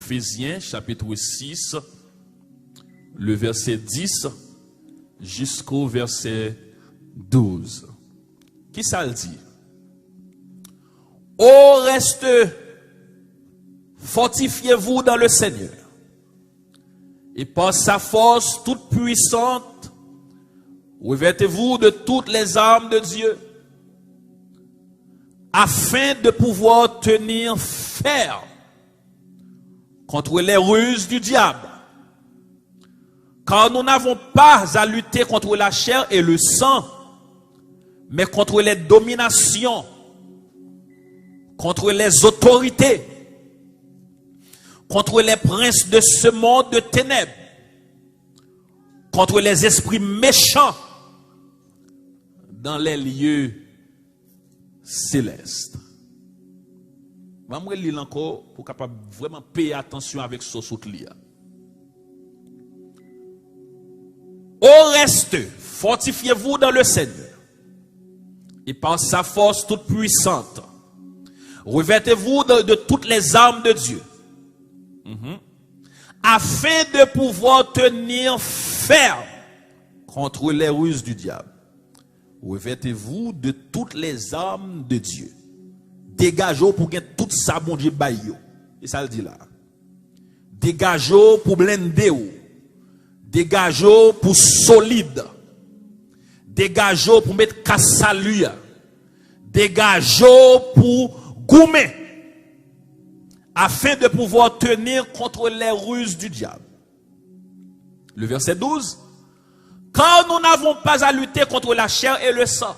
Éphésiens chapitre 6, le verset 10 jusqu'au verset 12. Qui ça le dit? Au reste, fortifiez-vous dans le Seigneur, et par sa force toute puissante, revêtez-vous de toutes les armes de Dieu, afin de pouvoir tenir ferme contre les ruses du diable. Car nous n'avons pas à lutter contre la chair et le sang, mais contre les dominations, contre les autorités, contre les princes de ce monde de ténèbres, contre les esprits méchants dans les lieux célestes. Je vais lire encore pour capable vraiment payer attention avec ce soutien. Au reste, fortifiez-vous dans le Seigneur, et par sa force toute puissante, revêtez-vous de toutes les armes de Dieu, afin de pouvoir tenir ferme contre les ruses du diable. Revêtez-vous de toutes les armes de Dieu. Dégagez pour que tout ça, bon Dieu, baille. Et ça le dit là. Dégagez pour blender. Dégagez pour solide. Dégagez pour mettre cassalu. Dégagez pour goumer. Afin de pouvoir tenir contre les ruses du diable. Le verset 12. Car nous n'avons pas à lutter contre la chair et le sang,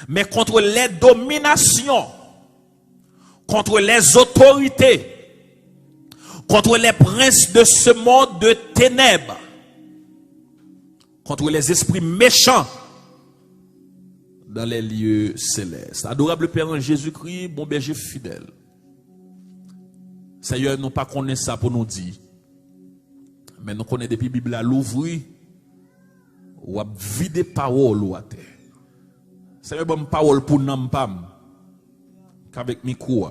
mais contre les dominations, contre les autorités, contre les princes de ce monde de ténèbres, contre les esprits méchants dans les lieux célestes. Adorable Père en Jésus-Christ, bon berger fidèle. Seigneur, nous pas connaît ça pour nous dire. Mais nous connaissons depuis la Bible à l'ouvrir, ou à vider parole ou à terre. C'est une bonne parole pour nous, qu'avec micro.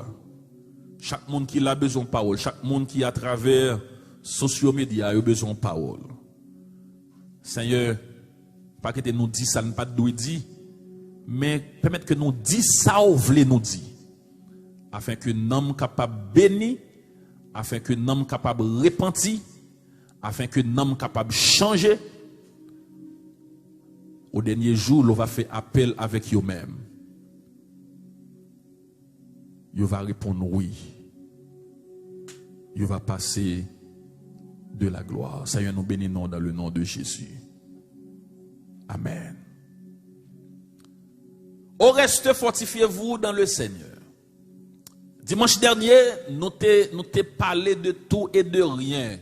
Chaque monde qui a besoin de parole, chaque monde qui à travers sociaux médias a besoin de parole. Seigneur, pas que nous dit ça, ne pas de dire, mais permettre que nous dit ça ou voulez nous dire, afin que nous sommes capables de bénir, afin que nous sommes capables de repentir, afin que nous sommes capables de changer. Au dernier jour, on va faire appel avec eux-mêmes. Ils va répondre oui. Ils va passer de la gloire. Seigneur, nous bénissons dans le nom de Jésus. Amen. Au reste, fortifiez-vous dans le Seigneur. Dimanche dernier, nous t'ai parlé de tout et de rien.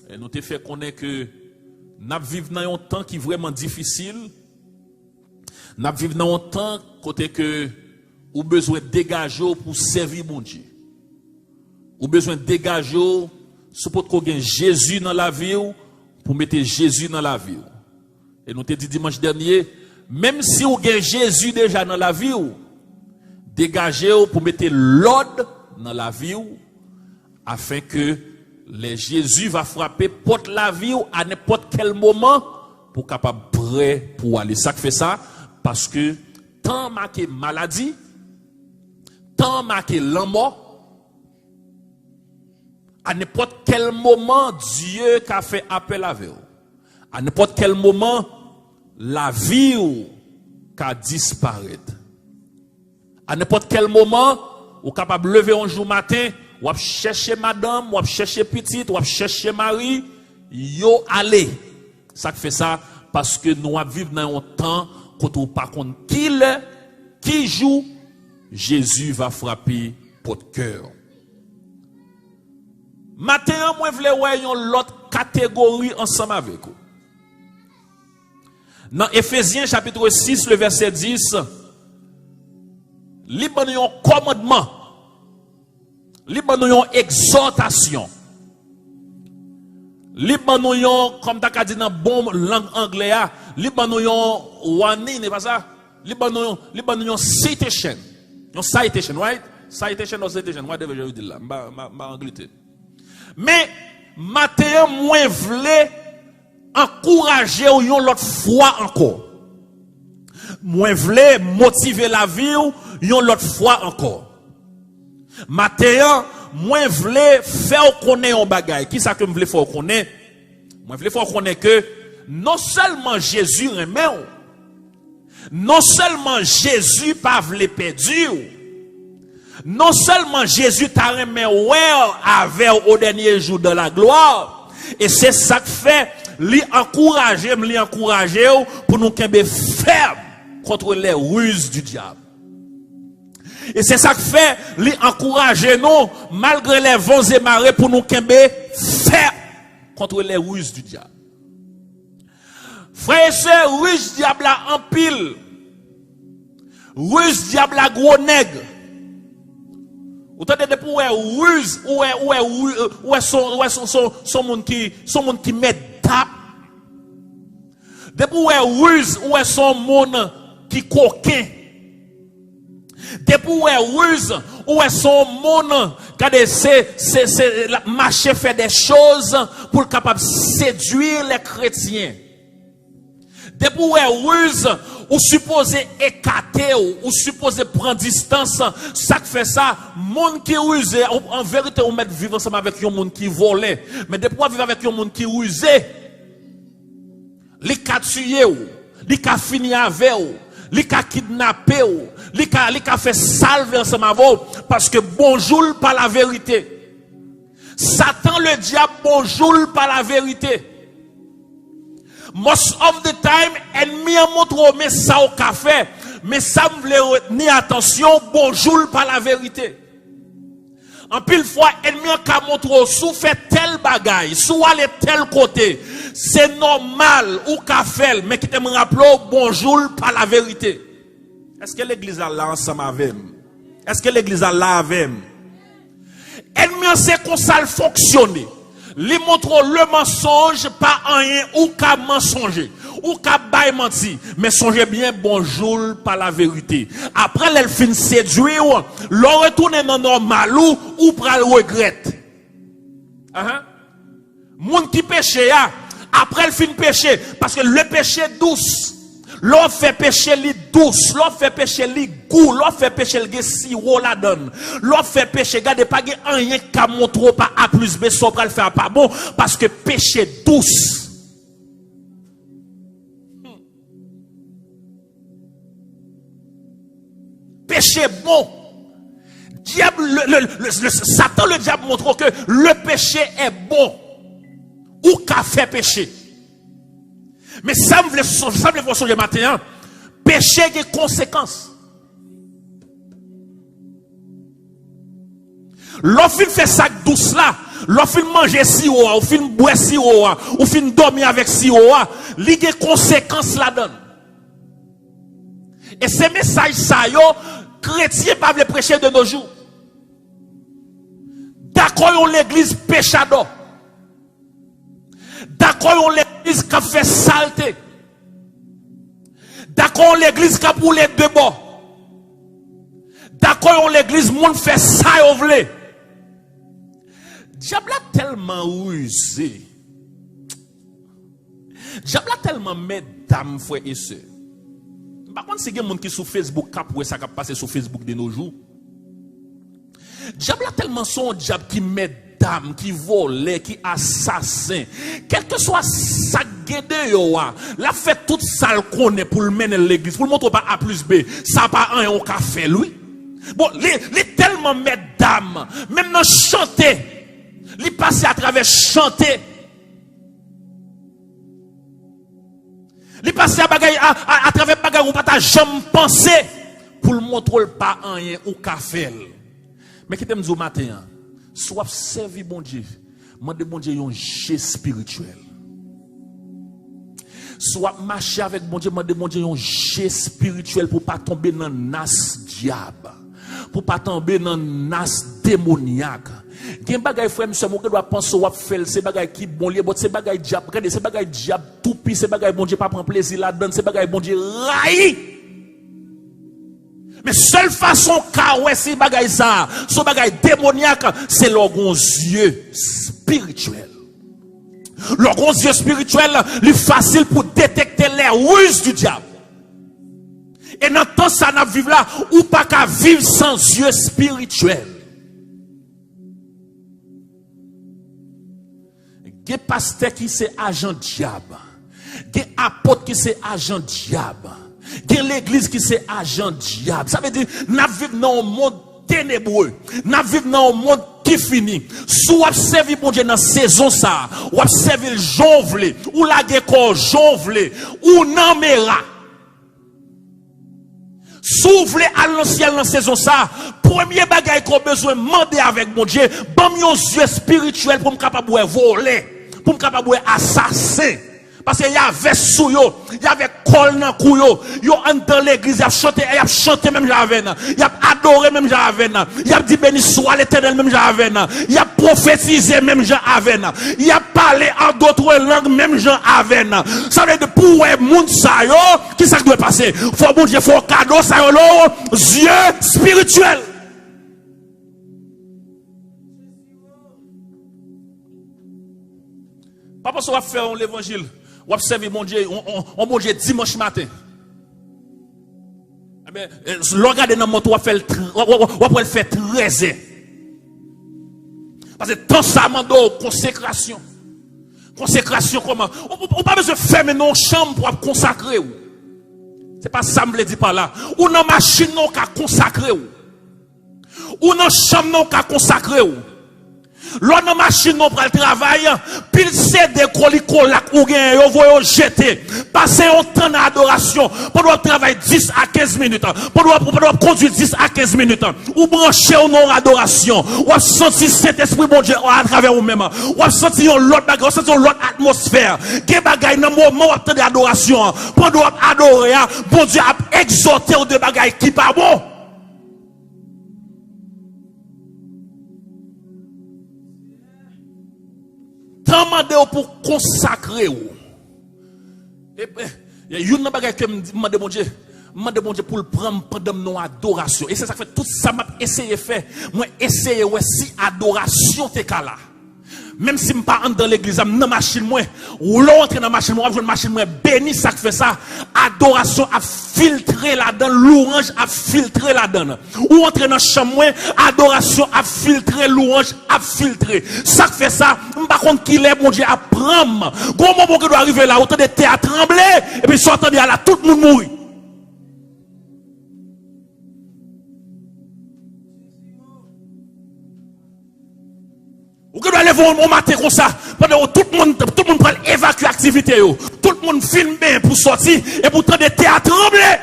Et nous t'ai fait connaître que nous vivons dans un temps qui est vraiment difficile. Nous vivons dans un temps côté que ou besoin de dégager pour servir mon Dieu. Ou besoin de dégager pour qu'on ait Jésus dans la vie pour mettre Jésus dans la vie. Et nous t'ai dit dimanche dernier, même si vous avez Jésus déjà dans la vie, dégagez pour mettre l'ordre dans la vie afin que les Jésus va frapper porte la vie à n'importe quel moment pour capable prêt pour aller. Ça fait ça parce que tant marqué maladie, tant marqué la mort, à n'importe quel moment Dieu a fait appel à vous. À n'importe quel moment la vie a disparu. À n'importe quel moment vous capable de lever un jour matin, ou à chercher madame, ou à chercher petite, ou à chercher mari, yo allez. Ça fait ça parce que nous vivons dans un temps quand on par contre qui joue, Jésus va frapper votre cœur. Maintenant, moi je voulais voir l'autre catégorie ensemble avec vous. Dans Éphésiens chapitre 6, le verset 10, li ban yon commandement, li ban yon exhortation, li ban yon, comme ta ka dit dans bon langue anglais, li ban yon warning, n'est pas ça? Li ban yon citation, right? Citation or citation, whatever je dis là, ma Angleterre. Mais Matthieu moins voulait encourager yon l'autre fois encore. Moins voulait motiver la vie yon l'autre fois encore. Matthieu moins voulait faire connaître un bagay. Qui ça que me voulait faire connaître? Moi voulais faire connaître que non seulement Jésus remet, non seulement Jésus pas voulait perdre, non seulement Jésus t'a remis avec au dernier jour de la gloire, et c'est ça que fait lui encourager pour nous qu'être ferme contre les ruses du diable. Et c'est ça que fait lui encourager nous malgré les vents et marées pour nous qu'être ferme contre les ruses du diable. Frères et sœurs, ruse diable en pile, ruse diable à gros nègre. Vous entendez pour ruse ou son monde qui met tape. Depuis ruse ou son monde qui coquin. Depuis ruse ou son monde qui c'est marcher faire des choses pour capable séduire les chrétiens. Depuis ruse ou supposé écarter ou supposé prendre distance, ça fait ça, monde qui ruse, en vérité on met vivre ensemble avec un monde qui volait, mais depuis vivre avec un monde qui ruse, li ka tuer ou, li ka fini avec ou, li ka kidnapper ou, li ka fait salve ensemble avec ou, parce que bonjour par la vérité. Satan le diable bonjour par la vérité. Most of the time, ennemi a montré mais ça au café, mais ça me voulait retenir attention, bonjour par la vérité. En pile fois, ennemi a montré sous fait tel bagaille, sous aller tel côté, c'est normal ou café, mais qui te me rappelle bonjour par la vérité. Est-ce que l'église a là ensemble avec? Est-ce que l'église a là avec? Ennemi sait qu'on ça fonctionner. Li montre le mensonge pas rien ou qu'à mensonger ou qu'à bail menti, mais songez bien bonjour par la vérité. Après elle fin séduire, l'on retourne dans normal ou pral regrette. Moun qui péché après elle fin péché parce que le péché douce. L'on fait pécher li douce, l'on fait pécher li goût, l'on fait pécher le sirop la donne. L'on fait pécher, gade pas rien qu'à montrer pas A plus B, so pral faire pas bon, parce que péché douce. Péché bon. Diable, Satan, le diable montre que le péché est bon. Ou qu'a fait péché. Mais ça me voulait voir sur le matin. Péché a des conséquences. L'offre fait ça douce là. L'offre manger sirop, ou fin boire sirop, ou fin dormir avec sirop, il y a des conséquences là-dedans. Et ces messages ça yo, chrétiens pas veulent prêcher de nos jours. D'accord, l'église péchador. D'accord, l'église qui a fait saleté. D'accord, l'église qui a pour les deux bords. D'accord, l'église monde fait ça au vle. Diable a tellement rusé. Diable a tellement mesdames, frères et sœurs. Par contre, c'est des gens qui sur Facebook cap ça qui passe sur Facebook de nos jours. Diable a tellement son diable qui met dame, qui volait, qui assassin, quel que soit sa guéde la fait toute ça le connaît pour le mener l'église, pour le montrer pas A plus B, ça pas un au café lui. Bon, les tellement mesdames, même dans chanter, les passer à travers chanter. Les passer à travers bagaille ou pas jamais penser pour le montrer pas un au café. Mais qui t'aime au matin, soit servi bon Dieu, demande bon Dieu un jet spirituel. Soit marcher avec bon Dieu, demande bon Dieu un jet spirituel pour pas tomber dans nas diable, pour pas tomber dans nas démoniaque. Gen bagay frère monsieur mon doit penser ou faire c'est bagay qui bon lié, c'est bagay diable, regardez c'est bagay diable tout pis, c'est bagay bon Dieu pas prendre plaisir là-dedans, c'est bagay bon Dieu raï. Mais seule façon qu'a ouais si bagay ça, son bagay démoniaque, c'est l'orgon yeux spirituel. L'orgon yeux spirituel, lui facile pour détecter les ruses du diable. Et dans temps ça n'a vivre là, ou pas qu'à vivre sans yeux spirituels. Des pasteurs qui c'est agent diable. Des apôtres qui c'est agent diable. Des l'église qui c'est agent diable. Ça veut dire, nous vivons dans un monde ténébreux. Nous vivons dans un monde qui finit. Soit observer bon Dieu dans saison ça, ou observer le jonvle, ou la guécor jonvle, ou nan mera. S'ouvre à l'ancien dans saison ça, premier bagage qu'on besoin demander avec mon Dieu, bon yon yeux spirituel pour me capable voler, pour me capable assassin. Parce qu'il y avait sous yo, il y avait col dans cou yo dans l'église, il a chanté même j'avais, il a adoré même j'avais, il a dit béni soit l'Éternel même j'avais, il a prophétisé même j'avais, il a parlé en d'autres langues même j'avais. Ça veut dire pour les monde ça yo, qui ça doit passer? Faut bon Dieu, faut cadeau ça yo yeux spirituels. Pas parce qu'on va faire l'évangile. On observe mon Dieu, on bon Dieu dimanche matin. Eh bien, regardez dans mon toit, on va faire 13 heures. Parce que tant ça m'a consécration. Consécration comment? On pas besoin de fermer nos chambres pour consacrer. C'est pas ça me le dit par là. Ou dans machine non qu'à consacrer. Ou dans chambre non qu'à consacrer. L'on a machine non pour le travail, pile c'est des colicolac ou gen yo voyo jeter. Passer un temps d'adoration, pendant travail 10 à 15 minutes, pendant conduire 10 à 15 minutes, ou brancher au non adoration, ou sentir Saint-Esprit bon Dieu à travers vous même, ou sentir l'autre bagage, ou sentir l'autre atmosphère. Gen bagay dans moment où attendre adoration, pendant adorer, bon Dieu a exhorté aux deux bagages qui pas bon. Demandez pour consacrer. Et il y a une bagage que me demande mon Dieu pour le prendre pendant nos adorations. Et c'est ça que fait tout ça m'a essayé faire. Moi essayer si adoration t'es là. Même si je ne suis pas dans l'église, je suis dans la machine, ou l'autre dans la machine, je suis dans la machine, béni, ça fait ça. Adoration a filtré là-dedans, louange a filtré là-dedans. Ou entrer dans la chambre, adoration a filtré, louange a filtré. Ça fait ça, je ne sais pas contre qui est, mon Dieu, à prendre. Gros moment qui doit arriver là, autant de terre à trembler, et puis sortant de là, tout le monde mourit. Ou que doit lever au matin comme ça, pendant que tout le monde prend évacuer l'activité, tout le monde filme bien pour sortir, et pour tendre des théâtres trembler.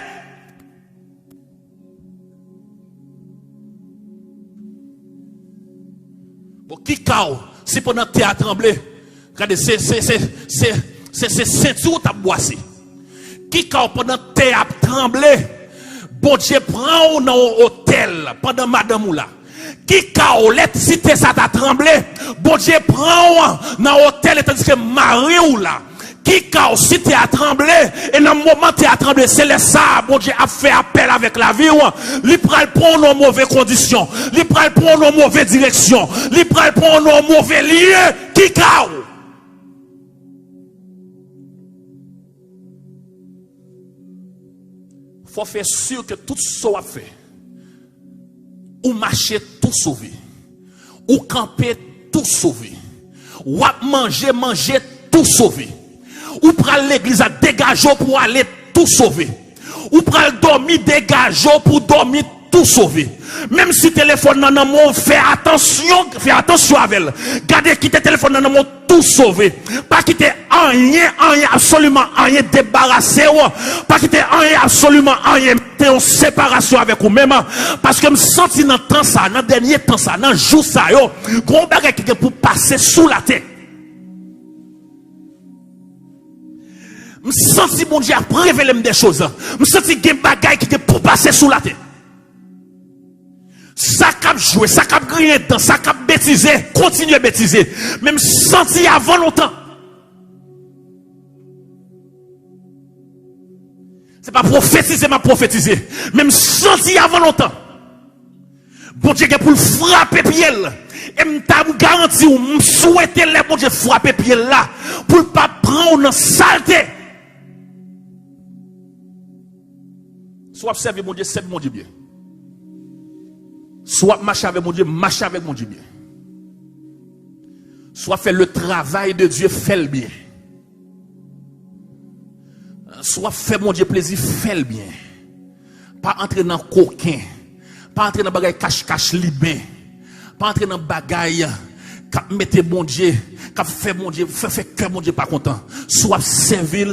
Bon, qui cao, si pendant le théâtre trembler, regardez, c'est ceinture qui a boissé. Qui cao pendant le théâtre trembler, bon Dieu prend dans l'hôtel, pendant madame ou là. Qui kaolette si t'es ça t'a tremblé, bon Dieu prend dans l'hôtel tandis que Marie ou là. Qui kao si t'es à trembler, et dans le moment t'es à trembler, c'est le ça, bon Dieu a fait appel avec la vie, li pral prend nos mauvaises conditions, li pral prend nos mauvaises directions, li pral prend nos mauvais lieux, qui kao. Faut faire sûr que tout ça soit fait. Ou marcher tout sauvé, ou camper tout sauvé, ou manger tout sauvé, ou prendre l'église à dégager pour aller tout sauver, ou prendre dormir dégager pour dormir tout sauver. Même si téléphone dans mon fais attention avec elle. Gardez quitter téléphone dans mon tout sauver. Pas quitter rien absolument rien débarrassé ou pas quitter rien absolument rien mettre en séparation avec vous même parce que me senti dans temps ça, dans dernier temps ça, dans jour ça yo, gros bagage qui pour passer sous la tête. Me senti mon Dieu a révélé des choses. Me senti des bagages qui pour passer sous la tête. Ça cap jouer, ça cap griller dedans, ça cap bêtiser, continuer à bêtiser. Même senti avant longtemps. C'est pas prophétiser, m'a prophétiser. Même senti avant longtemps. Bon Dieu pour le frapper pied. Et m'ta garanti ou m'souhaiter les bon Dieu frapper pied là pour pas prendre une saleté. Soit observer mon Dieu, c'est mon Dieu bien. Soit marcher avec mon Dieu, marcher avec mon Dieu bien. Soit faire le travail de Dieu, fait le bien. Soit faire mon Dieu plaisir, fait le bien. Pas entrer dans coquin. Pas entrer dans bagaille cache-cache libé. Pas entrer dans bagaille qui mette mon Dieu, qui fait mon Dieu, fait que mon Dieu pas content. Soit servir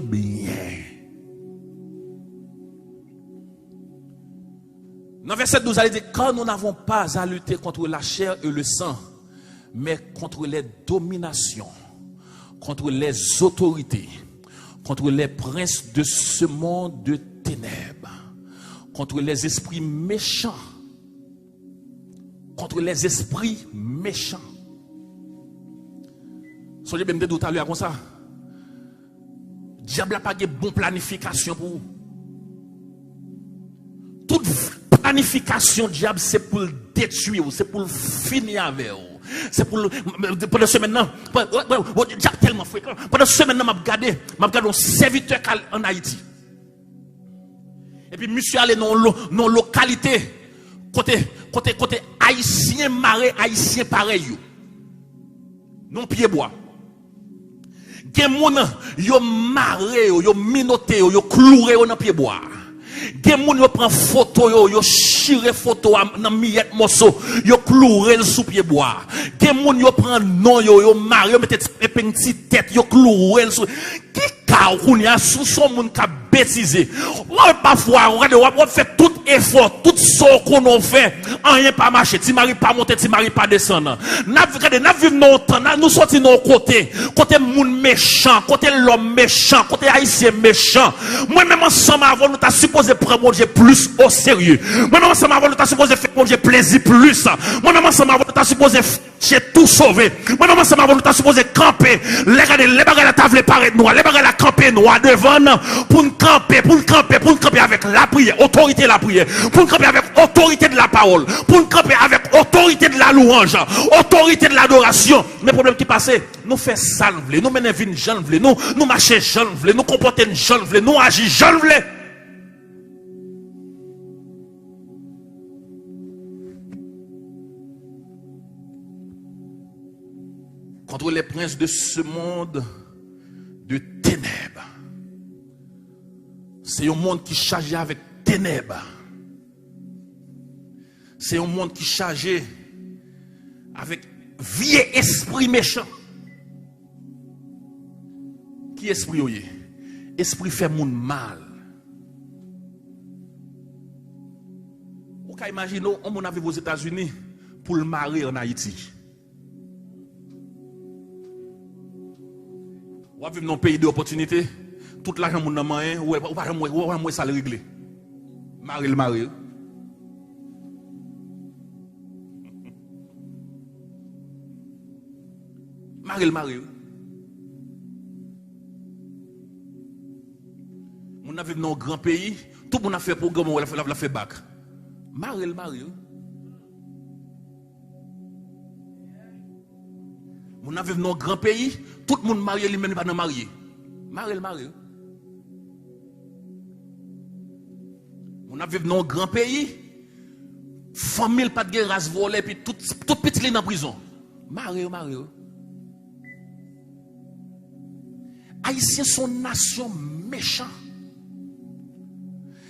bien. Dans verset 12, il dit, quand nous n'avons pas à lutter contre la chair et le sang, mais contre les dominations, contre les autorités, contre les princes de ce monde de ténèbres, contre les esprits méchants, contre les esprits méchants. Soyez bien tout à l'heure comme ça. Diable n'a pas de bonne planification pour vous. Toute planification diable, c'est pour le détruire, c'est pour le finir avec vous. C'est pour pendant ce maintenant, diable tellement fréquent. Pendant ce maintenant, m'a regardé un serviteur en Haïti. Et puis monsieur allé dans localité côté haïtien maré, haïtien pareil. Non pied bois. Gen moun yo maré, yo minoté, yo cloué dans pied bois. Gen moun yo prend photo yo chire photo dans miette morceau, yo cloué sous pied bois. Gen moun yo prend non yo maré, yo mette petit tête, yo cloué sous qui ka ou a sous son moun ka bêtiser. Parfois on fait tout effort, tout ce qu'on fait, rien pas marcher, ti mari pas monter, ti mari pas descendre. N'a vivre non temps, nous sorti non côté moun méchant, côté l'homme méchant, côté haïtien méchant. Moi même ensemble avant nous t'a supposé prendre mon Dieu plus au sérieux. Moi même ensemble avant nous t'a supposé faire mon Dieu plaisir plus. Moi même ensemble avant nous t'a supposé j'ai tout sauvé. Moi même ensemble avant nous t'a supposé camper. Les bagages la table paraît noir, les bagages la camper noir devant pour nous camper avec la prière, autorité de la prière, pour nous camper avec autorité de la parole, pour nous camper avec autorité de la louange, autorité de l'adoration. Mais problème qui passait, nous faisons ça, nous menons une jeune, nous marchons jeune, nous comportons jeune, nous agissons jeune. Contre les princes de ce monde de ténèbres. C'est un monde qui est chargé avec ténèbres. C'est un monde qui est chargé avec vieux esprit méchant. Qui esprit oyé? Esprit fait monde mal. Vous pouvez imaginer, on arrive aux États-Unis pour le marier en Haïti. Ou vivre dans un pays d'opportunité, tout l'argent mon main, ou pas ça le régler. Marie le mari. Marie le mari. On a vécu dans un grand pays, tout le monde a fait programme, on a fait bac. Marie le mari. On a vécu dans un grand pays, tout le monde marié, lui-même pas marié. Marie le mari. On a vécu dans un grand pays, famille pas de race volée, puis tout petit est en prison. Marie. Haïtiens sont nation méchant.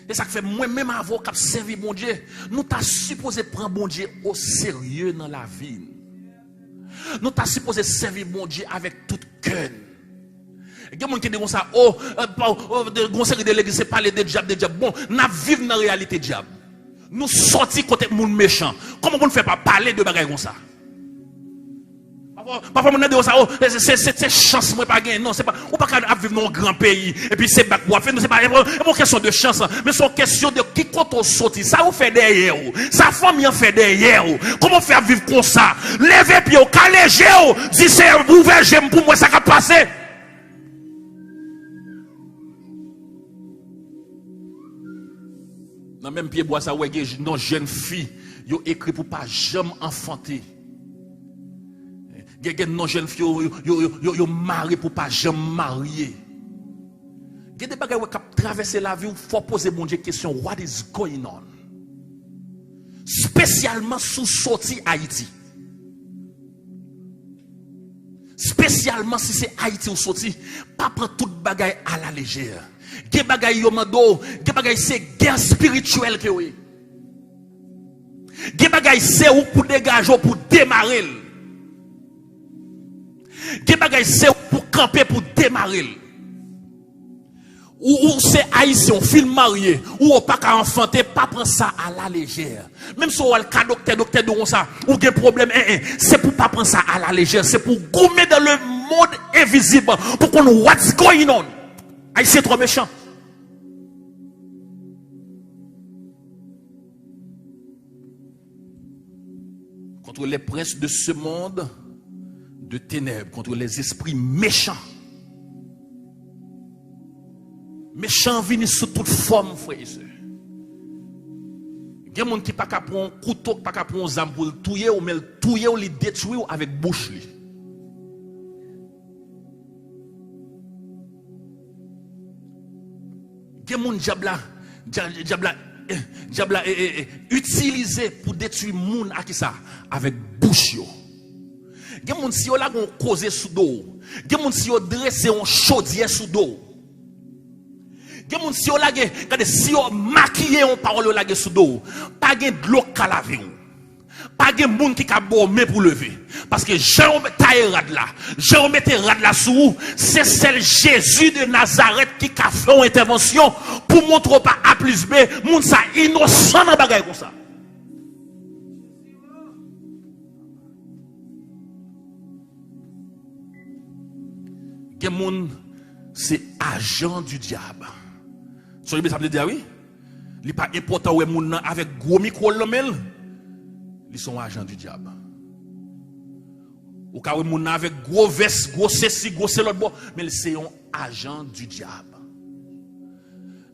Et ça fait moi-même avant qu'à servir mon Dieu, nous t'as supposé prendre mon Dieu au sérieux dans la vie. Nous t'as supposé servir mon Dieu avec tout cœur. Il y a des gens qui disent ça, de conseil de l'église, c'est parler de diable. Bon, nous vivons dans la réalité diable. Nous sortis côté monde méchant. Comment on ne fait pas parler de bagaille comme ça? Parfois, on a dit ça, c'est chance, moi pas gagner. Non, c'est pas, ou pas qu'à vivre dans un grand pays, et puis c'est bac pour faire, c'est pas une question de chance, mais c'est une question de qui compte on sorti. Ça vous fait derrière, sa famille en fait derrière. Comment faire vivre comme ça? Levez pied, calégez, dis c'est ouvert, j'aime pour moi, ça va passer. Dans même pied bois ça ouais non jeune fille, yo écrit pour pas jamais enfanter. Gen non jeune fille yo marié pour pas jamais marier. Gen des bagages qui traverser la vie, faut poser bon Dieu question what is going on? Spécialement sous sortie Haïti. Spécialement si c'est Haïti ou sorti, pas prendre tout bagaille à la légère. Gen bagaille yo mando, gen bagaille c'est guerre spirituelle que oui. Gen bagaille c'est ou pour dégager ou pour démarrer. Gen bagaille c'est pour camper pour démarrer. Ou c'est haïtien, film marié, ou pas qu'à enfanter, pas prendre ça à la légère. Même si on a le cas docteur de ça, ou un problème, c'est pour pas prendre ça à la légère, c'est pour gommer dans le monde invisible, pour qu'on what's going on. Haïtien trop méchant. Contre les princes de ce monde de ténèbres, contre les esprits méchants. Méchant vini sous toute forme, frère et sœur. Il y a des gens qui ne peuvent pas prendre un couteau, pas prendre un zam pour le tuer, ou mais le tuer ou le détruire avec bouche. Il y a des gens diabla utilisé pour détruire les gens à qui ça avec bouche. Il y a des gens qui ont causé sous dos. Il y a des gens qui ont dressé un chaudière sous dos. Gen moun si yo lage, kade si yo maquillé on parole lage sous dos, pas gen de l'eau ka laver ou. Pas gen moun ki ka bombe pour lever parce que Jean taille rad là, Jean mette rad là sous, c'est celle Jésus de Nazareth qui a fait une intervention pour montrer pas A plus B, moun ça innocent dans bagay comme ça. Gen moun c'est agent du diable. So, ça veut dire oui, il n'est pas important où moun avec gros micro l'omel, ils sont agents du diable. Ou ka moun avec gros veste, gros ceci, gros c'est l'autre bon, mais c'est un agent du diable.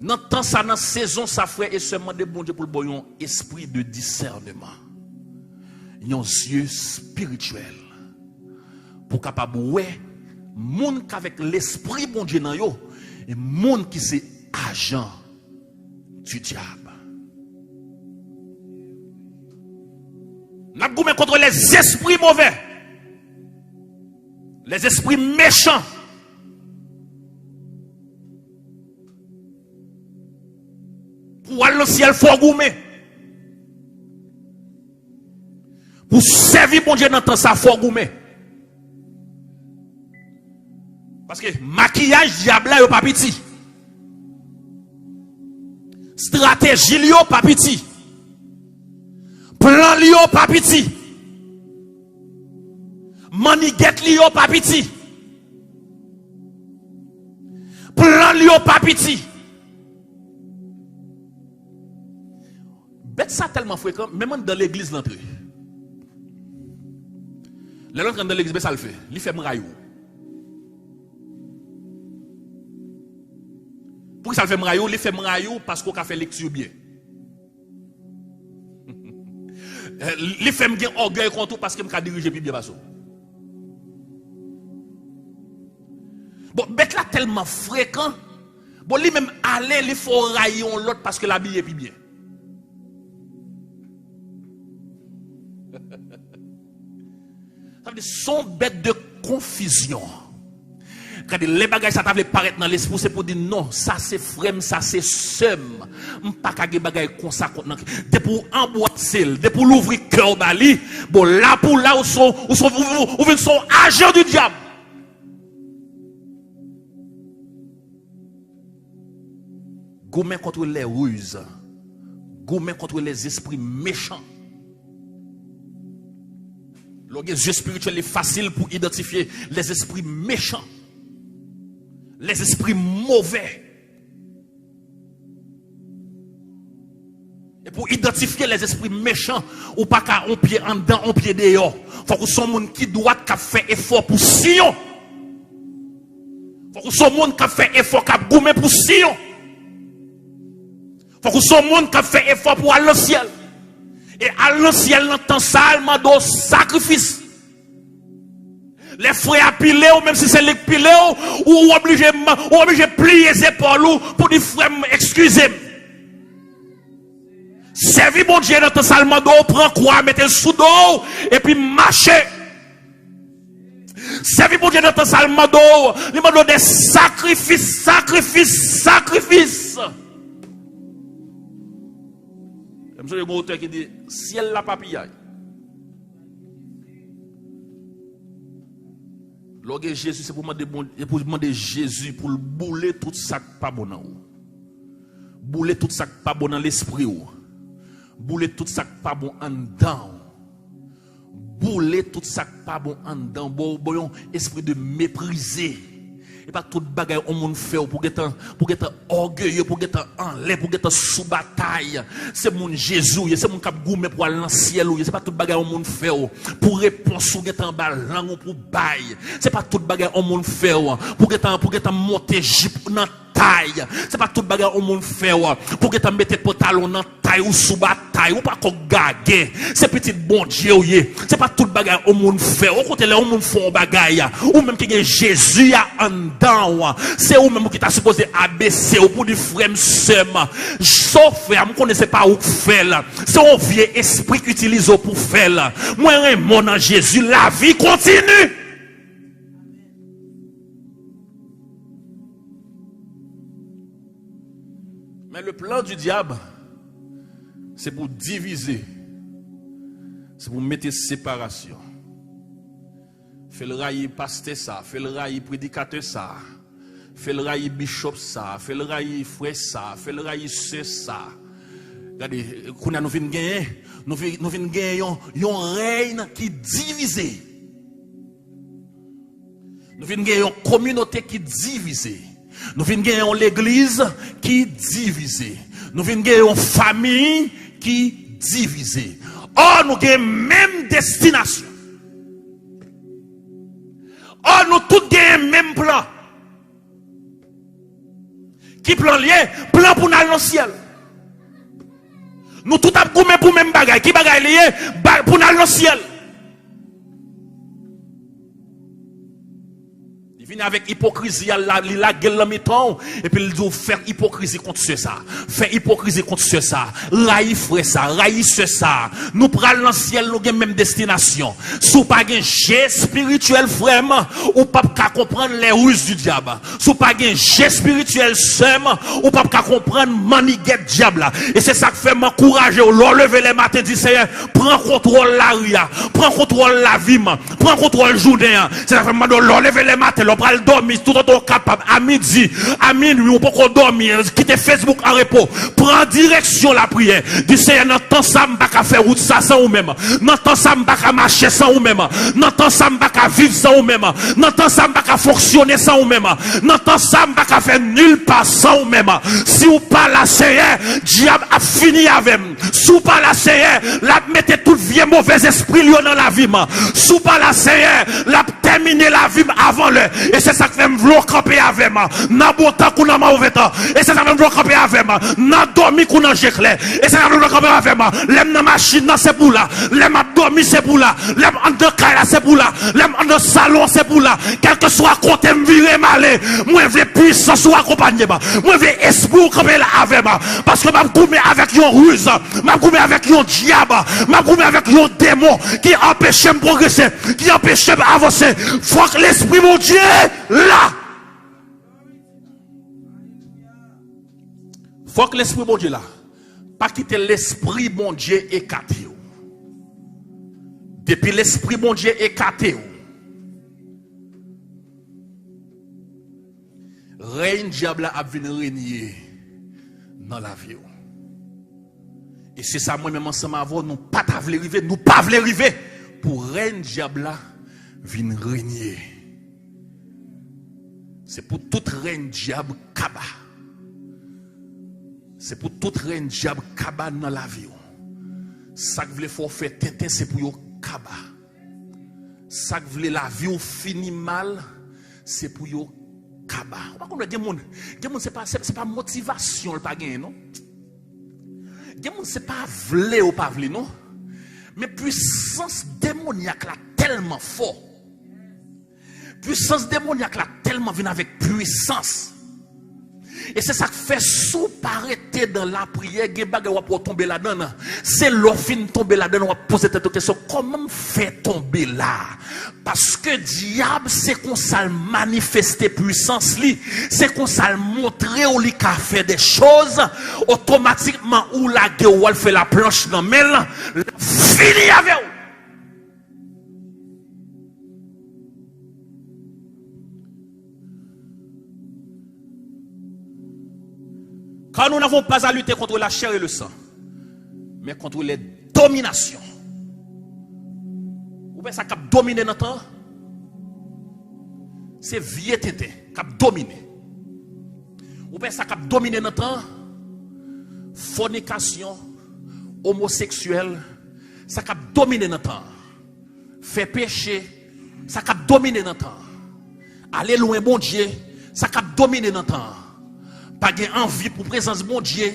Dans temps ça dans saison ça frère et seulement de bon Dieu pour le bon esprit de discernement. Un yeux spirituel pour capable ouais moun qu'avec l'esprit bon Dieu nan yo et moun qui c'est agent du diable. N'a goumé contre les esprits mauvais, les esprits méchants. Pour aller au ciel, faut goumer. Pour servir bon Dieu dans temps ça, faut goumer. Parce que maquillage diable là, yo pas petit. Stratégie li yo pas petit. Plan li yo pas petit. Maniguette li yo pas petit. Plan li yo pas petit. Bête ça tellement fréquent, même dans l'église l'entrée. Les gens dans l'église, ça le fait. Il fait m'raillou. Pourquoi ça le fait m'raillou? Il fait m'raillou parce qu'on a fait lecture bien. Il fait m'gain orgueil contre parce qu'il m'a dirigé bien basso. Bon, bête là tellement fréquent. Bon, lui même aller, il faut railler l'autre parce que l'habillé est bien. Ça veut dire son bête de confusion. Quand les bagages ça t'avait paraître dans l'esprit, c'est pour dire non, ça c'est frème, ça c'est seum. Pas qu'à des bagages comme ça. De pour emboîter, de pour l'ouvrir cœur bali. Bon là pour là où sont agents du diable. Gourmet contre les ruses. Gourmet contre les esprits méchants. Le yeux spirituel est facile pour identifier les esprits méchants, les esprits mauvais. Et pour identifier les esprits méchants, ou pas qu'à un pied en dedans, un pied dehors. Faut que son monde qui doit faire effort pour Sion. Faut que son monde qui fait effort pour Sion. Faut que son monde qui fait effort pour aller au ciel. Et aller au ciel dans temps ça, il demande sacrifice. Les frères appelés, ou même si c'est les pilés, ou obligé de plier les épaules pour dire frère, excusez-moi. Servir bon Dieu dans ton salement d'eau, prend quoi, mettez le sous d'eau, et puis marcher. Servir bon Dieu dans ton salement d'eau, il demande des sacrifices. Monsieur le auteur qui dit, ciel la papillaille. Lorsque Jésus, c'est pour demander Jésus pour le bouler tout ça pas bon dans vous. Bouler tout ça pas bon dans l'esprit ou. Bouler tout ça pas bon en dedans. Bouler tout ça pas bon en dedans. Bon esprit de mépriser. Et pas tout bagay au monde fait pour être orgueilleux, pour être en l'air, pour être sous bataille. C'est mon Jésus, c'est mon cap gourmet pour aller dans le ciel. C'est pas tout bagay au monde fait pour répondre ou être en bas langue pour bail. C'est pas tout bagay au monde fait pour être monter jip dans taille. C'est pas tout bagay au monde fait pour être mettre pantalon dans taille ou sous bataille ou pas qu'on gague. C'est petit bon Dieu. C'est pas tout bagay au monde fait. Au côté là au monde font bagay ou même que Jésus a en c'est ou même qui t'a supposé abaisser ou pour dire frère seulement sauf frère je ne connaissais pas où faire c'est un vieux esprit qui utilise pour faire moi mon en Jésus la vie continue. Mais le plan du diable c'est pour diviser, c'est pour mettre séparation. Fait le railler pasteur ça, fait le railler prédicateur ça, fait le railler bishop ça, fait le railler frère ça, fait le railler sœur ça. Regardez, quand nous venons gagner, un règne qui divisé. Nous venons gagner une communauté qui divisée. Nous venons gagner l'église qui divisée. Nous venons gagner une famille qui divisée. Or nous gagnons même destination. Oh, nous tous gagnons même plan. Qui plan lié? Plan pour nous aller dans le ciel. Nous tous avons goûté pour même bagaille. Qui bagaille lié? Pour nous aller dans le ciel. Il vient avec hypocrisie, il la gueule la miton, et puis il dit faire hypocrisie contre ce ça. Faire hypocrisie contre ce ça. Raï frère ça, raï ce ça. Nous prenons dans le ciel, nous avons même destination. Si pas un jet spirituel vraiment, ou pas comprendre les ruses du diable. Si pas un jet spirituel seulement, ou pas comprendre maniguette diable. Et c'est ça qui fait m'encourager, lever les matins, dit Seigneur, prends contrôle la ria, prends contrôle la vie, prends contrôle journée. C'est ça qui fait lever les matins. On va dormir tout autant capable à midi, à minuit, on peut dormir, quitter Facebook en repos, prendre direction la prière. Du Seigneur, dans temps ça, je ne peux pas faire route ça sans vous-même. Dans temps ça, je ne peux pas marcher sans vous-même. Dans temps ça, je ne peux pas vivre sans vous-même. Dans temps ça, je ne peux pas fonctionner sans vous-même. Dans temps ça, je ne peux pas faire nulle part sans vous-même. Si vous parlez à Seigneur, diable a fini avec vous. Si vous parlez à Seigneur, la mettez tout vieux mauvais esprit dans la vie. Si vous parlez à Seigneur, la terminer la vie avant l'heure. Et c'est ça que fait me vouloir camper avec moi. N'a bon temps qu'on a mauvais temps. Et c'est ça que fait me vouloir camper avec moi. N'a dormi qu'on a géclé. Et c'est ça que fait me vouloir camper avec moi. L'aime dans machine, c'est pour là. L'aime à dormir, c'est pour là. L'aime en de caille, c'est pour là. L'aime en de salon, c'est pour là. Quel que soit côté me virer malé. Moi, je veux puissance ou accompagnement. Moi, je veux esprit camper là avec moi. Parce que je vais avec une ruse. Je vais avec un diable. Je vais avec un démon qui empêche de progresser. Qui empêche d'avancer. Faut que l'esprit mon Dieu là. Faut que l'esprit bon Dieu là. Pas quitter l'esprit bon Dieu écarté. Depuis l'esprit bon Dieu écarté. Règne diable a venir régner dans la vie. Et c'est ça moi-même ensemble avant nous pas vouloir arriver, nous pas vouloir arriver pour règne diable venir régner. C'est pour tout règne diable kaba. C'est pour tout règne diable kaba dans la vie. Ça que voulait faire tintin c'est pour yo kaba. Ça que voulait la vie ou fini mal c'est pour yo kaba. Pas comme des monde c'est pas motivation le pas gain non. c'est pas vle ou pas vle, non? Mais puissance démoniaque là tellement fort. Puissance démoniaque là tellement vient avec puissance. Et c'est ça qui fait sous parler dans la prière, pour tomber là-dedans. C'est l'offre tomber là-dedans, on va poser cette question, comment fait tomber là? Parce que diable, c'est qu'on s'est manifesté puissance li, c'est qu'on s'est montré au lit qu'a fait des choses, automatiquement, ou la gueule fait la planche dans mêle, fini avec vous. Car nous n'avons pas à lutter contre la chair et le sang, mais contre les dominations. Vous voyez ça qui a dominé notre temps? C'est vieux tété qui a dominé. Vous voyez ça qui a dominé notre temps? Fornication, homosexuel, ça qui a dominé notre temps. Fait péché, ça qui a dominé notre temps. Aller loin, bon Dieu, ça qui a dominé notre temps. Pas de envie pour présence de mon Dieu.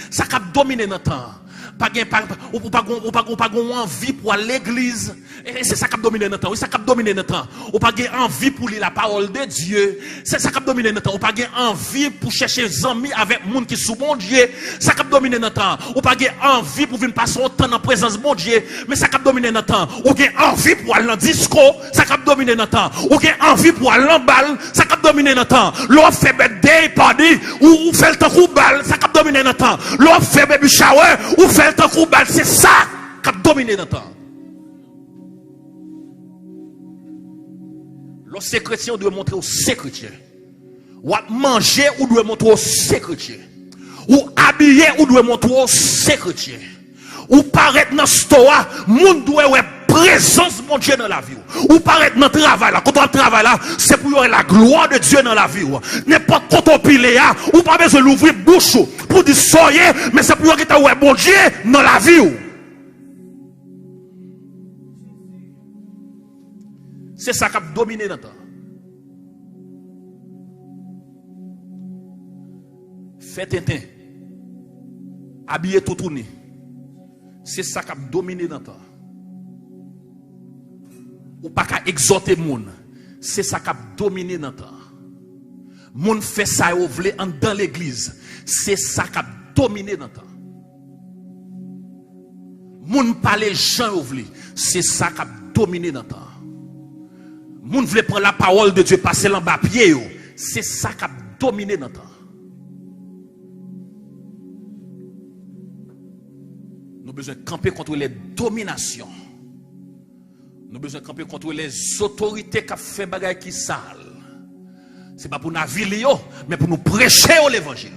Ça cap dominer notre temps. Pas envie pour aller à l'église. Et c'est ça qui domine notre temps. Oui, ça qui domine notre temps. Ou pas envie pour lire la parole de Dieu. C'est ça qui domine notre temps. Ou pas envie pour chercher des amis avec monde qui sous mon Dieu. Ça qui domine notre temps. Ou pas envie pour venir passer autant dans présence de mon Dieu. Mais ça qui domine notre temps. Ou envie pour aller en disco. Ça qui domine notre temps. Ou envie pour aller en balle. Ça qui domine notre temps. L'on fait birthday party. Ou fait le temps coup balle. Ça qui domine notre temps. L'on fait baby shower. Ou fait le temps coup balle. C'est ça qui domine notre temps. Lorsque chrétien, on doit montrer aux chrétiens. Ou manger, on doit montrer aux chrétiens. Ou habiller, on doit montrer aux chrétiens. Ou paraître dans le store, monde doit avoir présence de mon Dieu dans la vie. Ou paraître dans le travail là. Quand on travaille là, c'est pour avoir la gloire de Dieu dans la vie. N'importe quand on pile là, ou pas besoin d'ouvrir bouche pour dire soyez, mais c'est pour avoir bon Dieu dans la vie. C'est ça qui a dominé notre temps. Faites Tintin. Habillez tout tourné. C'est ça qui a dominé notre temps. Ou pas qu'à exhorter monde. C'est ça qui a dominé notre temps. Monde fait ça ou vle dans l'église. C'est ça qui a dominé notre temps. Monde parle gens ou vle. C'est ça qui a dominé notre temps. Moun vle prendre la parole de Dieu, passer l'en bas pied. C'est ça qui a dominé notre temps. Nous avons besoin de camper contre les dominations. Nous avons besoin de camper contre les autorités qui ont fait des choses qui sales. Ce n'est pas pour nous aviller, mais pour nous prêcher l'évangile.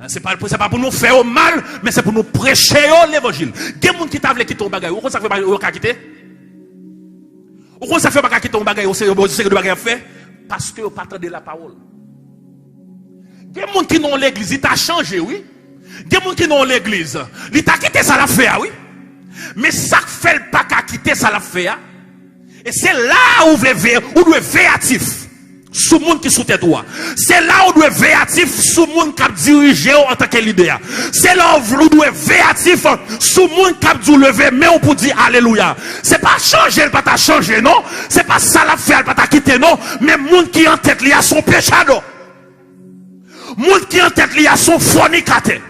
Ce n'est pas pour nous faire mal, mais c'est pour nous prêcher l'évangile. Il y a des gens qui t'ont quitter ton bagage. Pourquoi ça fait pas quitter? Pourquoi ça fait pas quitter ton bagage? C'est que bagage fait parce que vous pas de la parole. Il y a des gens qui n'ont l'église, il t'a changé, oui. Il y a des gens qui n'ont l'église, il t'a quitté ça l'a fait, oui. Mais ça fait pas qu'à quitter ça l'a fait. Et c'est là où vous devez véatif. Sous monde qui sous tête toi. C'est là où vous devez véatif sous monde qui a dirigé en tant que leader. C'est là où vous devez véatif sous monde qui a dû lever mais pour dire alléluia. C'est pas changer, elle pas t'a changer non. C'est pas ça la faire, elle pas t'a quitter non. Mais monde qui en tête li a son péchado. Monde qui en tête li a son fornicateur.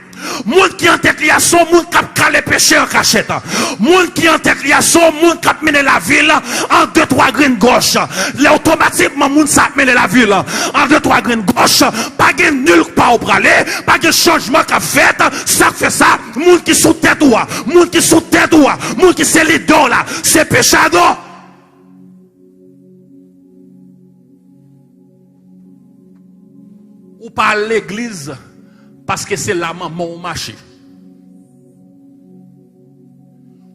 Monde qui en tête li a son monde qui a calé péché en cachette. Monde qui en tête li a son monde qui a mené la ville en 2-3 graines gauche. Là automatiquement monde ça mené la ville en 2-3 graines gauche. Pas de nul pas pour aller, pas de changement qu'a fait. Ça fait ça, monde qui sous tête ou monde qui sous tête ou monde qui c'est l'idole là, c'est péchado. Ou pas l'église parce que c'est la maman au marché.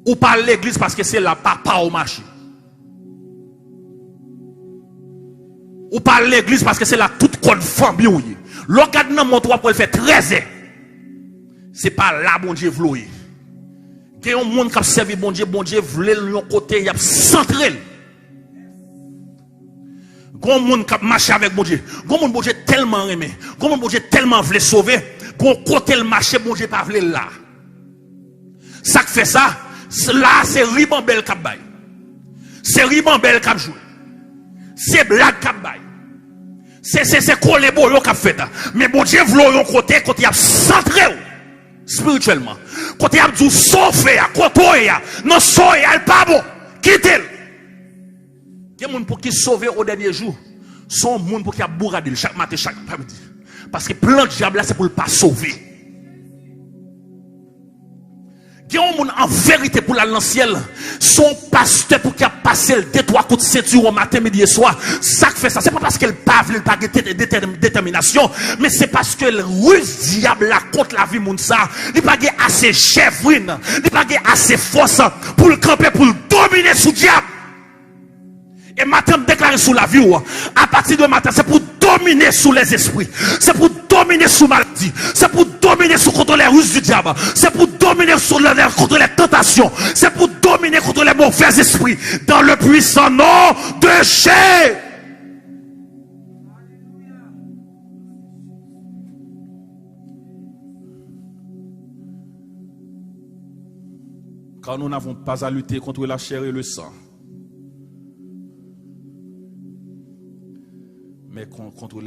Ou pas l'église parce que c'est la papa au marché. Ou pas l'église parce que c'est la toute bonne famille. L'organe dans mon toit pour le faire 13 ans. C'est pas là bon Dieu vouloir. Il y a un monde qui a servi bon Dieu voulait le côté, il a centré. Grand monde qui marche avec bon Dieu. Grand monde bon Dieu tellement aimé. Grand monde bon Dieu tellement voulait sauver. côté le marché, bon Dieu pas vle là. Ça fait ça, là c'est ribambel k'ap bay. C'est ribambel k'ap joué. C'est blague k'ap bay. C'est collé boyo k'ap fait. Mais bon Dieu vle yon côté y a centré spirituellement. Côté y a dit sauver côté ya, non soya elle pas bon. Quittez. Il y a des gens pour qui sauver au dernier jour. Son monde pour qui a bourradé chaque matin, chaque après-midi. Parce que plan de diable là, c'est pour ne pas sauver. Il y a des gens en vérité pour la ciel. Son pasteur pour qui a passé le 2-3 coups de ceinture au matin, midi et soir. Ça fait ça. C'est pas parce qu'elle pas veut pas détermination. Mais c'est parce que le ruse diable là contre la vie moun ça. Il pas assez chèvrine. Il pas assez force pour le camper, pour le dominer sous diable. Et matin déclaré sous la vie, à partir de matin, c'est pour dominer sous les esprits, c'est pour dominer sous maladie, c'est pour dominer sous contre les ruses du diable, c'est pour dominer contre les tentations, c'est pour dominer contre les mauvais esprits, dans le puissant nom de Jésus. Car nous n'avons pas à lutter contre la chair et le sang, mais contre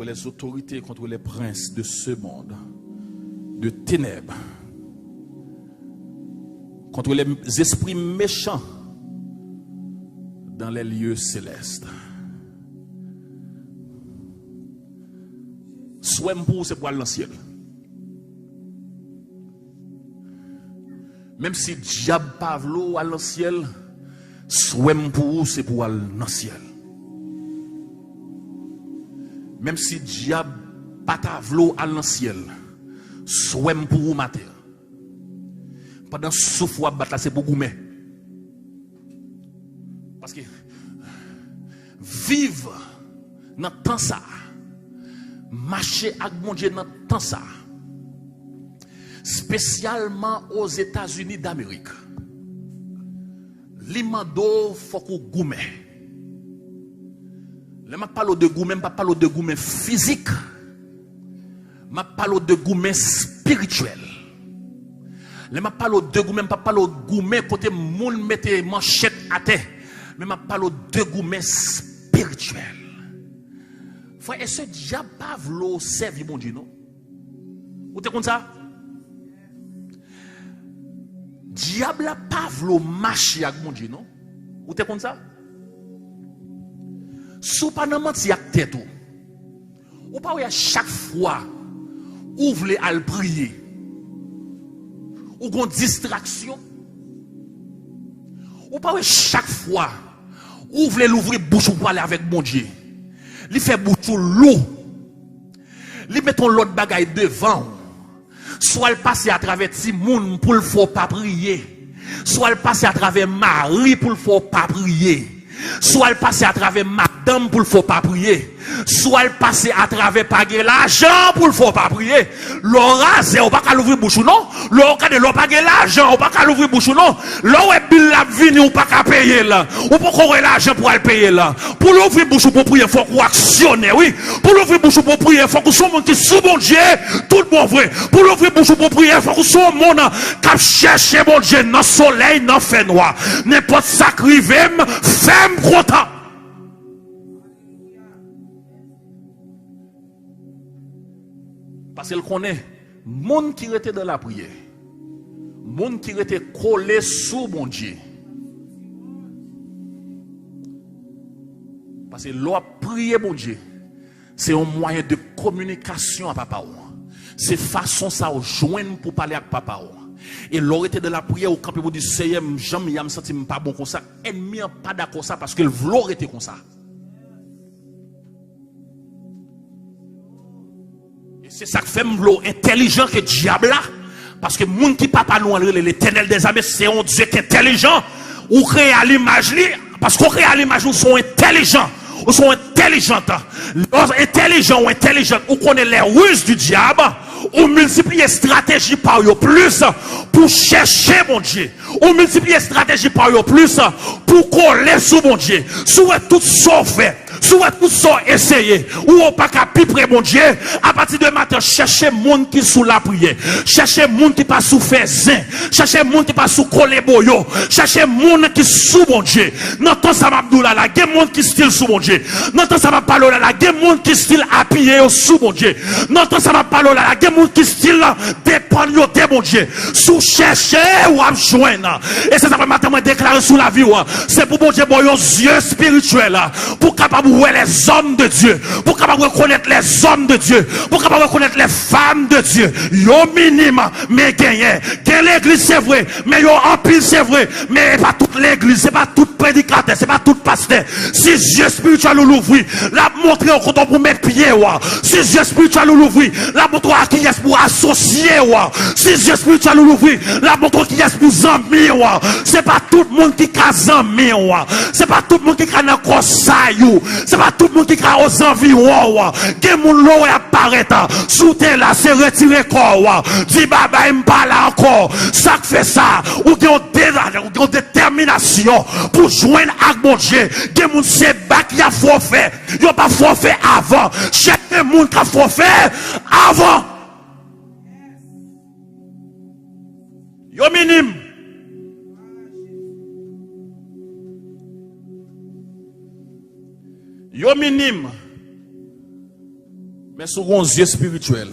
les autorités, contre les princes de ce monde, de ténèbres, contre les esprits méchants dans les lieux célestes. Soit pour c'est pour aller dans le ciel. Même si diable Pavlo à le ciel, soit pour c'est pour aller dans le ciel. Même si diable patavlo à l'anciel, soit pour vous mater. Pendant ce fois battre c'est pour goumer. Parce que vivre dans le temps ça, marcher avec mon Dieu dans le temps ça, spécialement aux États-Unis d'Amérique, l'imando faut qu'on goume. Je ne parle pas de goût, même pas parle de goût physique. Je parle de goût spirituel. Je ne parle de goût, même pas parle de goût côté moun mette manchette à terre. Mais je parle de goût spirituel. Frère, est-ce que diable pas vlo servi mon Dieu non? Vous te comme ça? Diable pas vlo marcher avec mon Dieu non? Vous te comme ça? Sous pas nan menti ak tête ou pas à chaque fois ou voulez à prier ou gon distraction ou pas chaque fois ou voulez l'ouvrir bouche pour parler avec mon Dieu li fait bouche l'eau li mettons l'autre bagaille devant soit le passer à travers ti moun pour le faut pas prier soit le passer à travers Marie pour le faut pas prier soit le passer à travers madame pour le faut pas prier, soit le passer à travers paguer l'argent pour le faut pas prier. L'aura c'est on pas qu'à l'ouvrir bouche non, l'aura de l'on paguer l'argent on pas qu'à l'ouvrir bouche non, l'aura bill la vini ou pas qu'à payer là, ou pas qu'on l'argent pour aller payer là. Pour l'ouvrir bouche pour prier faut qu'on actionner oui, pour l'ouvrir bouche pour prier faut qu'on soit monde qui sous bon Dieu, tout le bon vrai. Pour l'ouvrir bouche pour prier faut qu'on soit monde qui chercher bon Dieu dans soleil dans fait noir. N'importe ça crivem femme content. Parce qu'elle connaît monde qui était dans la prière, monde qui était collé sous mon Dieu. Parce que l'on prier mon Dieu, c'est un moyen de communication à papa. C'est façon ça au joindre pour parler avec papa. Et l'on était dans la prière au camp pour dire Seigneur, j'aime me senti pas bon comme ça. Ennemi pas d'accord ça parce que l'on était comme ça. C'est ça qui fait m'vlo intelligent que diable là. Parce que moun qui papa nous l'éternel des armées, c'est un Dieu qui est intelligent. Ou créé à l'image li, parce qu'on crée à l'image, nous sommes intelligents. Nous sommes intelligentes. Intelligents ou intelligentes, ou connaît les ruses du diable, ou multiplier stratégie par yo plus pour chercher mon Dieu. Ou multiplier stratégie par yo plus pour coller sous mon Dieu. Sous tout sauf fait. Sous tout ça essayer ou pas qu'à pipre mon Dieu, à partir de matin chercher monde qui sous la prière, chercher monde qui pas sous faire zin, chercher monde qui pas sous coller boyo, chercher monde qui sous mon Dieu. Non temps ça m'a dit là, il monde qui style sous mon Dieu. Non temps ça m'a parlé là, il monde qui style appuyé sous mon Dieu. Non temps ça m'a parlé là, il monde qui style dépend de mon Dieu. Sous chercher ou à joindre. Et c'est ça que matin moi déclarer sous la vie, c'est pour mon Dieu bon yeux spirituels pour capable voir les hommes de Dieu, pour capable reconnaître les hommes de Dieu, pour capable reconnaître les femmes de Dieu. Yo minime mais gagné. Que l'église c'est vrai, mais yo en pile c'est vrai, mais pas toute l'église, c'est pas tout prédicateur, c'est pas tout pasteur. Si Dieu spirituel l'ouvrir, la montrer au côté pour mes pieds, si Dieu spirituel l'ouvrir, la montrer à qui est pour associer, si Dieu spirituel l'ouvrir, la montrer qui est pour zambir, c'est pas tout le monde qui a zambir, c'est pas tout le monde qui a un conseil, c'est pas tout le monde qui a aux environs, que mon lot apparaît, sous terre là, c'est retiré corps, dis baba, il me parle encore, ça fait ça, ou qui ont détermination pour joindre avec mon Dieu, que mon sébat qui a forfait, il n'y a pas forfait avant, chaque monde qui a forfait avant. Yo minime. Yo minime. Mais sous un yeux spirituel.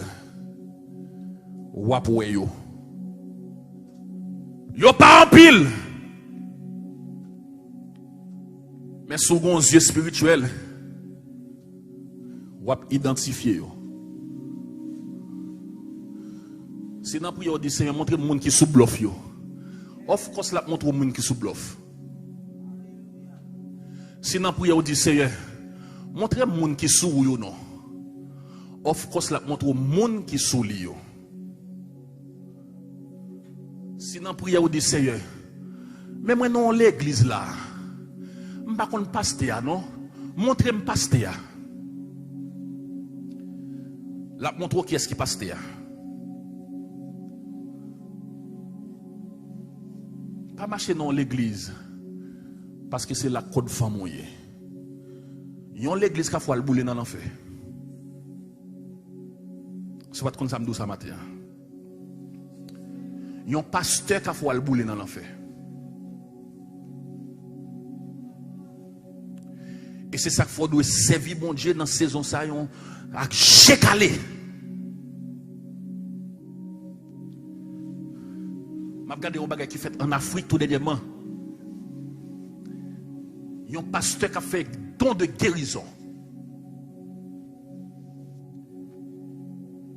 Wap we yo. Yo pas en pile. Mais sous un yeux spirituel. Wap identifier yo. Si dans prière dit Seigneur montre le monde qui sous bluff yo. Of course la montre le monde qui sous bluff. Si dans prière dit Seigneur montre le monde qui sous yo non. Of course la montre le monde qui sous li yo. Si dans prière dit Seigneur mais moi non l'église là. M'pa kon pasteur non. Montre me pasteur. La montre qui est-ce qui pasteur. Pas marcher dans l'église parce que c'est la code famille. Yon l'église qui a fait le bouler dans l'enfer. C'est pas comme ça me dit ça matin. Yon pasteur qui a fait le bouler dans l'enfer. Et c'est ça qu'il faut servir mon Dieu dans saison ça yon à chécalé. Je regarde un bagage qui fait en Afrique tout dernièrement. Il y a un pasteur qui a fait don de guérison.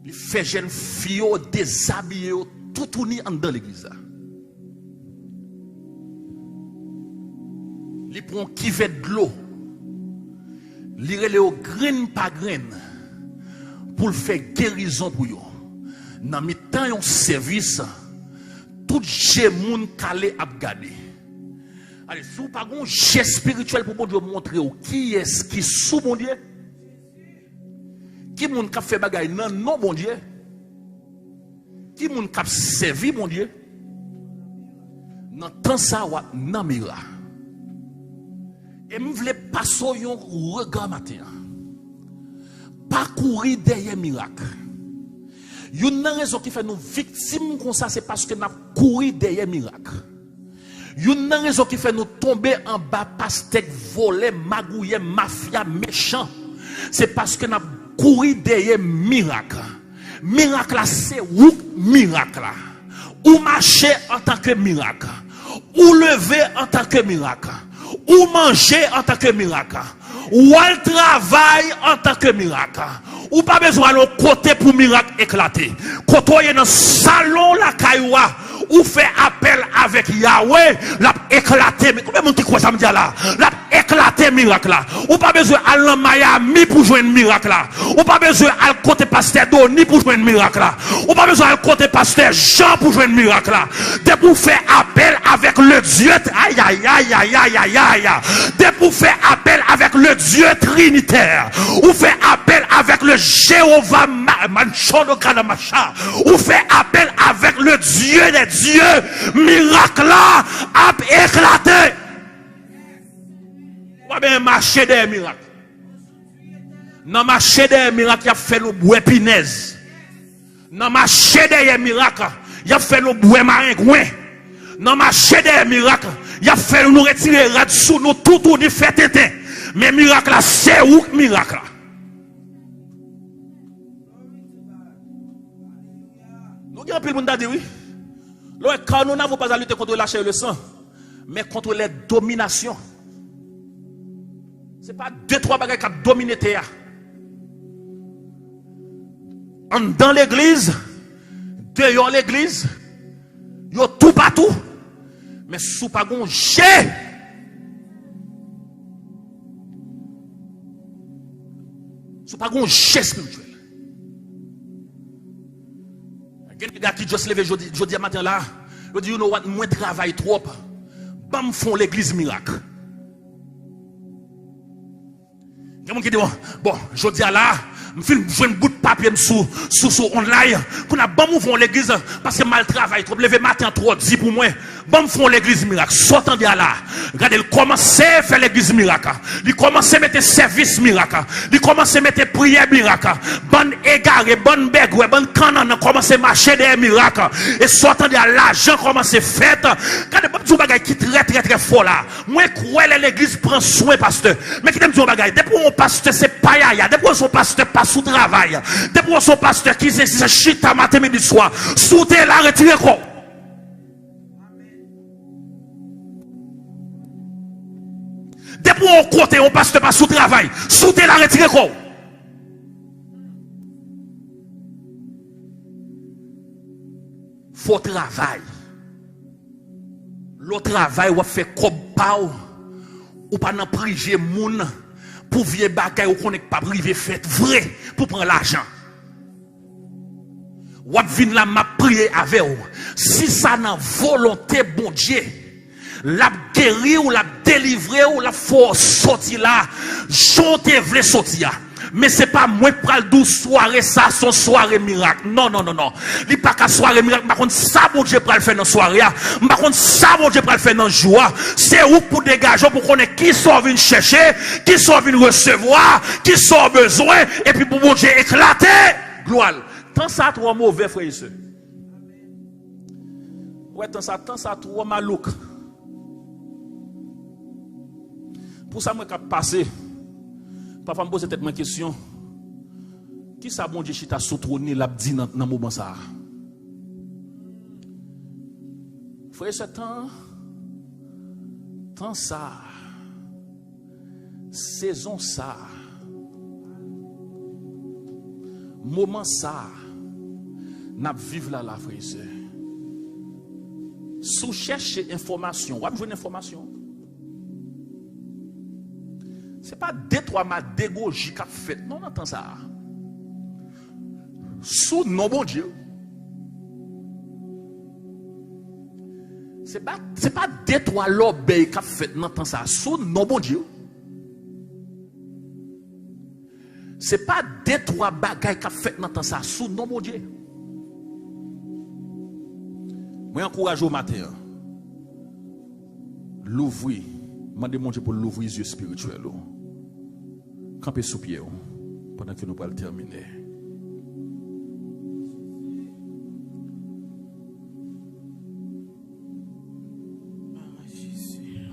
Il fait jeune fille déshabillé tout tourner dans l'église. Il prend qui fait de l'eau. Il relève au grain par grain pour faire guérison pour eux. Dans le temps, il y a un service. Tout j'ai moun calé à regarder. Allez, si vous pas un jet spirituel pour Dieu montrer qui est-ce qui sous mon Dieu? Qui moun qui fait bagaille non mon Dieu? Qui moun qui servi mon Dieu? Dans temps ça wa nan mira. Et me voulais passer un regard matin. Parcourir derrière miracle. Une raison qui fait nous victimes comme ça, c'est parce que nous avons couru derrière miracle. Une raison qui fait nous tomber en bas, pastèque, voler, magouiller, mafia, méchant. C'est parce que nous avons couru derrière miracle. Miracle là, c'est où miracle là? Ou marcher en tant que miracle. Ou lever en tant que miracle. Ou manger en tant que miracle. Ou al travail en tant que miracle. Ou pas besoin de côté pour miracle éclater. Quand on est dans le salon la cailloua, ou fait appel avec Yahweh, l'a éclaté. Mais combien de monde qui croit ça me dit là? L'a éclaté miracle là. Ou pas besoin d'aller en Miami pour jouer un miracle là. Ou pas besoin d'aller côté pasteur Doni pour jouer un miracle là. Ou pas besoin d'aller côté pasteur Jean pour jouer un miracle là. De pour faire appel avec le Dieu. Aïe aïe aïe aïe aïe aïe aïe. De pour faire appel avec le Dieu trinitaire. Ou faire appel avec le Jéhovah Manchono Kanamacha. Ou faire appel avec le Dieu des dieux. Miracle là a éclaté. Ou bien marcher des miracles. Dans marché des miracles, il a fait le bois pinaise. Dans marché des miracles, il a fait le bois maringouin. Dans marché des miracles, il a fait nous retirer rad sous nous tout nous fait tété. Mais miracle là, c'est où miracle là? Nous avons plus de monde à dire oui. Quand nous n'avons pas à lutter contre la chair et le sang, mais contre les dominations. Ce n'est pas 2-3 bagages qui ont dominé Théa. Dans l'église, dehors l'église, il y a tout partout. Mais sous pas gon jet. Sous pas gon jet spirituel. Il y a des gars qui se levé jeudi matin là. Il dit, you know what, moi travaille trop. Bam font l'église miracle. Il y a des gens qui disent, bon, jeudi là, je fais un bout de papier sous online. Qu'on a bon mouvement l'église parce que mal travail trop. Levé matin trop dit pour moi. Bon font l'église miracle. Sortant de là. Regardez, il commence à faire l'église miracle. Il commence à mettre service miracle. Il commence à mettre prière miracle. Bonne égaré, bonne bègue, bonne canon commence à marcher des miracles. Et sortant de là, l'argent commence à faire. Regardez, bon bagage qui très très très fort là. Moi crois l'église prend soin pasteur. Mais qui t'aime dire bagage. Depuis mon pasteur c'est pas ya. Depuis son pasteur pas sous travail. Depuis son pasteur qui c'est chita matin midi soir. Sous terre la retirer quoi. Depuis on côté on pasteur pas sous travail. Sous terre la retirer quoi. Faut travail. Le travail ou fait comme pas ou pas dans priver moun pour vieux bagaille ou qu'on n'est pas privé fait vrai pour prendre l'argent. Ou vinn la m'a prier avec vous. Si ça n'a volonté bon Dieu, la guérir ou la délivrer ou la force sortir là, j'onte vle sortir. Mais c'est pas moi qui pral dou soirée ça son soirée miracle. Non. Li pas qu'à soirée miracle, par contre ça bon Dieu pral faire dans soirée. Par contre ça bon Dieu pral faire dans joie. C'est où pour dégager pour connaître qui sont venus chercher, qui sont venus recevoir, qui sont besoin et puis pour bon Dieu éclater. Gloire. Tant ça trop mauvais frère et sœurs. Ouais, tant ça trop malouk. Pour ça moi qui passé. Papa me pose peut-être ma question. Qui ça bon Dieu chita soutroni l'a dit dans moment ça? Frère ce temps ça saison ça moment ça n'a vivre là frère sœur. Sous chercher information, ou besoin d'information. C'est pas 2-3 ma dégogie qu'a fait. Non, on entend ça. Sous non bon Dieu. C'est pas 2-3 l'obéi qu'a fait. Non, entend ça. Sous non bon Dieu. C'est pas 2-3 bagailles qu'a fait. Non, entend ça. Sous non bon Dieu. Moi, encourage au matin. L'ouvrir. Demandez mon Dieu pour l'ouvrir les yeux spirituels. Campez sous pied pendant que nous allons terminer.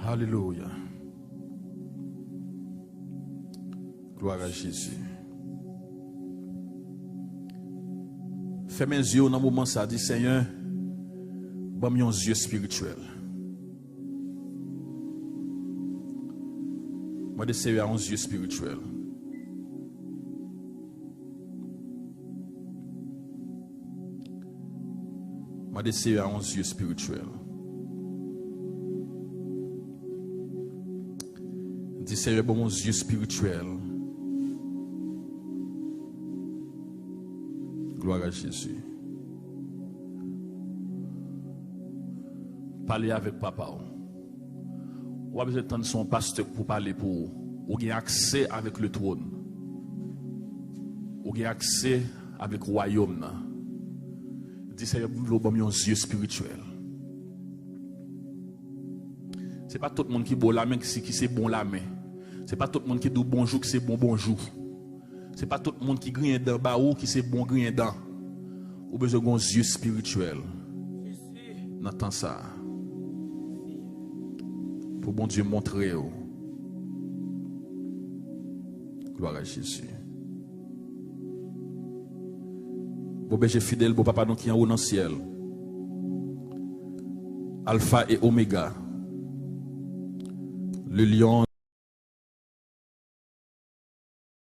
Alléluia. Gloire à Jésus. Fermez les yeux dans le moment ça dit Seigneur, donne-moi un yeux spirituel. Moi, d'essayer à un yeux spirituel. Moi, d'essayer à un yeux spirituel. D'essayer à mon yeux spirituel. Gloire à Jésus. Parlez avec papa. Ou avez besoin de son pasteur pour parler pour ou avez accès avec le trône. Ou avez accès avec le royaume. Dis Seigneur, vous avez un yeux spirituel. Ce n'est pas tout le monde qui est bon la main qui c'est bon la main. Ce n'est pas tout le monde qui dit bonjour qui c'est bon bonjour. C'est pas tout le monde qui grille dans bas ou qui c'est bon griller dans. Ou besoin d'un yeux spirituel. N'entend ça. Pour bon Dieu montrer. Gloire à Jésus. Bon berger fidèle, bon papa donc qui est en haut dans le ciel. Alpha et Oméga. Le lion